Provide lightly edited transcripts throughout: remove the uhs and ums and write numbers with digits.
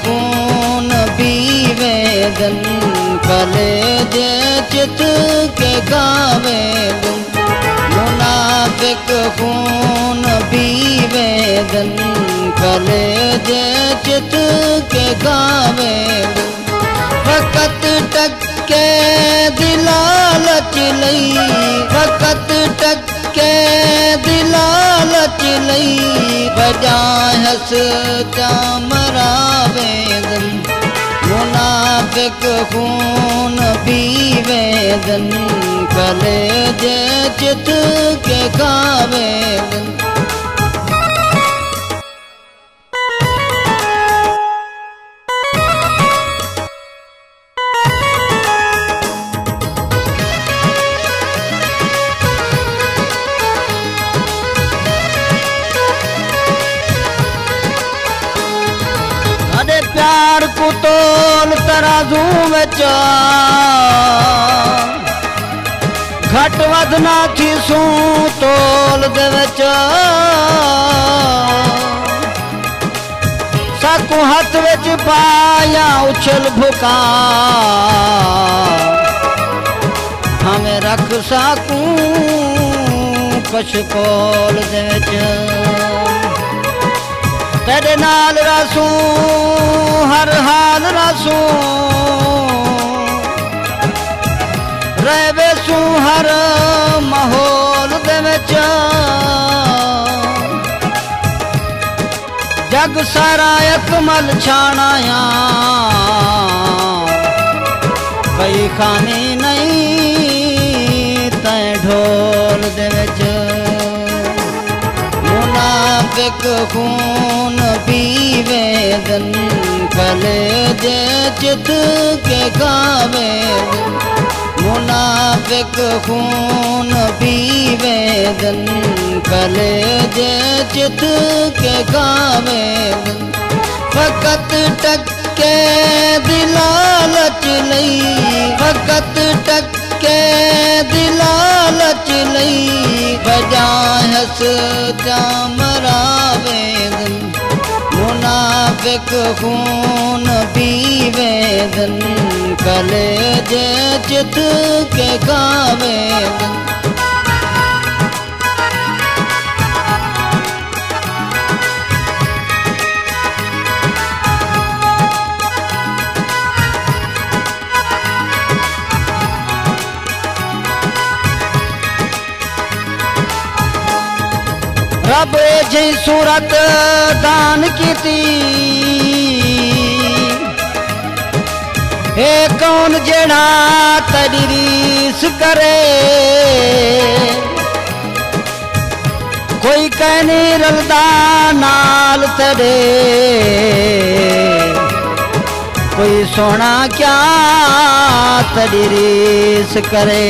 खून पीवेदन कलेजे चित के गावेदन मुनाफिक खून पीवेदन कलेजे चित के गावेदन फकत टके दिलालच लई फकत टके दिलालच लई बजाय हस मरावेदन मुनाफिक खून पीवेदन कलेजे चित के गावेदन प्यार को तोल तराजू में घट वध ना थी सू तोल दे साकू हथ विच पाया उछल भुका हमें रख साकू पशकोल दे तेरे नाल रासू हर हाल रासू रहवे सू हर माहौल दे विच जग सारा अकमल छाणाया कई खामी नहीं तै ढोल दे विच मुनाफिक खून पीवेदन कलेजे चित के गावेदन मुनाफिक खून पीवेदन कलेजे चित के गावेदन फकत टके दिलालच लई फकत टके दिलालच लई बजाय हस मरावेदन मुनाफिक खून पीवेदन कलेजे चित के गावेदन रब जी सूरत दान की हे कौन जेड़ा तेरी रीस करे कोई कहनी रलदा नाल तेरे कोई सोना क्या तेरी रीस करे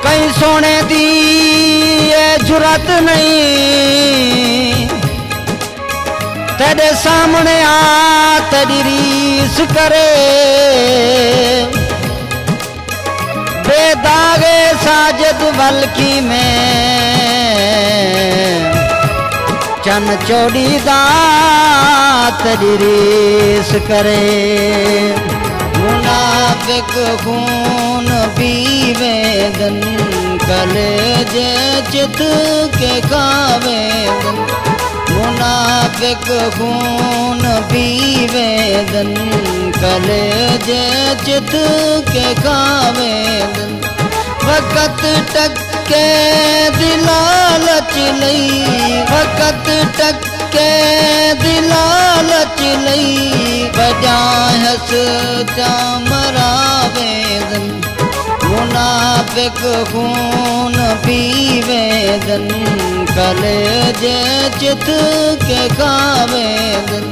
कहीं सोने दी जुरत नहीं तेरे सामने आ तेरी रीस करे बेदागे साजिद बल्कि में चन चौड़ी दा तेरी रीस करे मुनाफिक खून पीवेदन कलेजे चित के गावेदन मुनाफिक खून पीवेदन कलेजे चित के गावेदन फकत टके दिलालच लई फकत टके दिलालच लई बजाय हस मरावेदन मुनाफिक खून पीवेदन कलेजे चित के गावेदन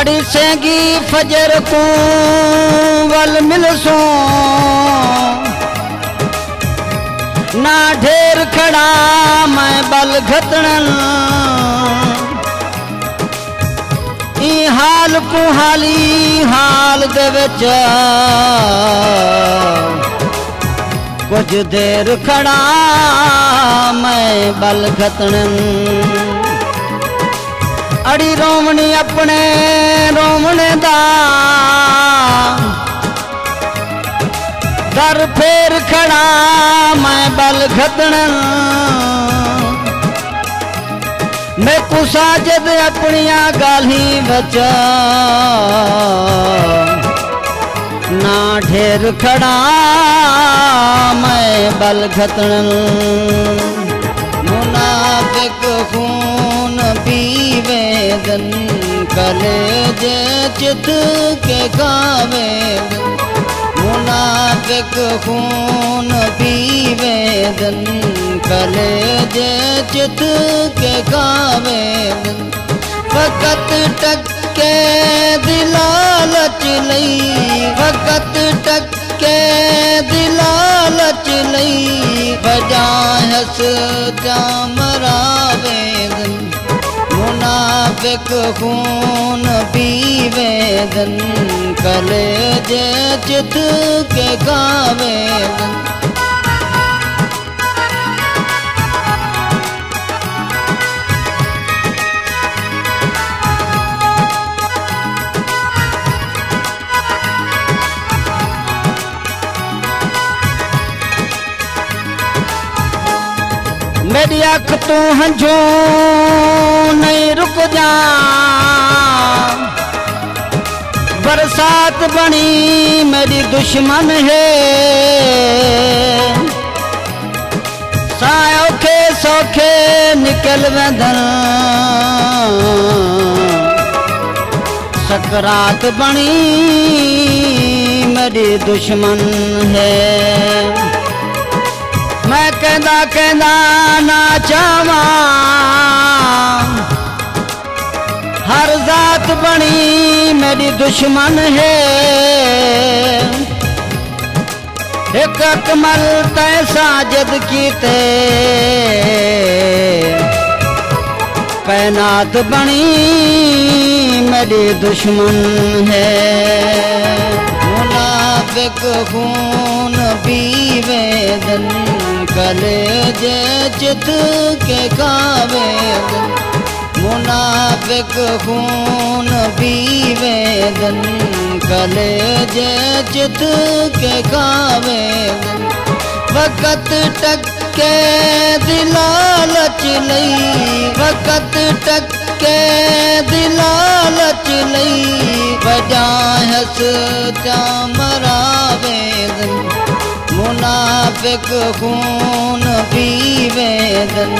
अड़सेगी फजर को वल मिलसो ना ढेर खड़ा मैं बल घतणन ई हाल कुहाली हाल दे विच कुछ देर खड़ा मैं बल घतणन अड़ी रोमनी अपने रोमने दा दर फेर खड़ा मैं बल घतणन मैं कुसाजद अपनिया गाली बचा ना ढेर खड़ा मैं बल घतणन मुनाफिक खून पीवेदन कलेजे चित के खावेदन मुनाफिक खून पीवेदन कलेजे चित के खावेदन फकत टक्के दिलालच लई फकत टक्के दिलालच लई बजाहस जामरावेदन मुनाफिक खून पीवेदन कलेजे चित के खावेदन मेरी अख तू हंझू नहीं रुक जा बरसात बनी मेरी दुश्मन है सायोखे सौखे निकल वेंदन सकरात बनी मेरी दुश्मन है मैं कहदा कहदा ना चावा हर जात बनी मेरी दुश्मन है एक अकमल तय साजद कीते कैनात बनी मेरी दुश्मन है मुनाफिक खून पीवेदन कलेजे चित के खावेदन मुनाफिक खून पीवेदन कलेजे चित के खावेदन वक़्त टक्के दिलालच लई वक़्त टक्के दिलालच लई बजाहस जामरावेदन मुनाफिक खून पीवेदन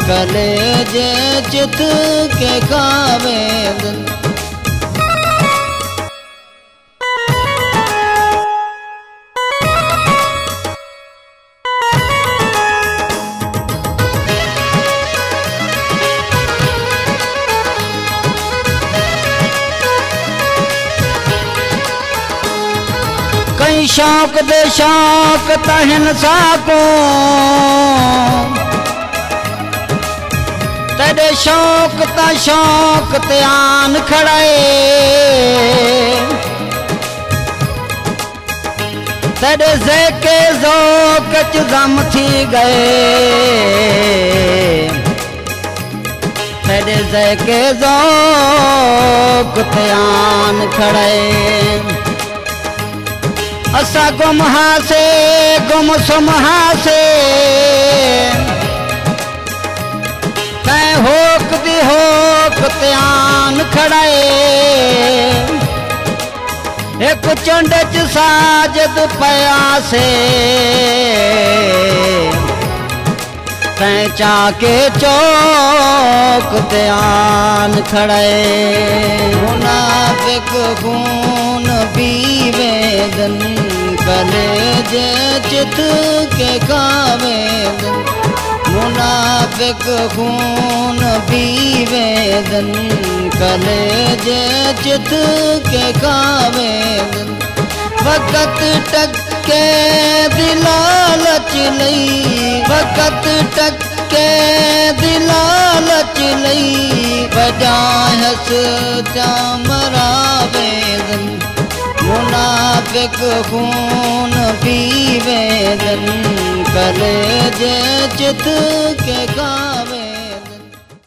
कलेजे चित के खावेदन कई शौक दे शौक तहन साको तेरे शौक ता शौक ते आन खड़ाए तेरे ज़ेके ज़ोक च गम थी गए तेरे ज़ेके ज़ोक ते आन खड़ाए असा गुम हासे गुम सुम हासे तै होक दी होक त्यान खड़ाए एक चंड च साजद पयासे तै चाके चौक त्यान खड़ाए मुनाफिक खून पीवेदन कलेजे चित के खावेदन मुनाफिक खून पीवेदन कलेजे चित के खावेदन वक़्त टक्के दिलालच लई ताकत टके दिलालच लई बजाहस चामरावेदन मुनाफिक खून पीवेदन कलेजे चित के गावे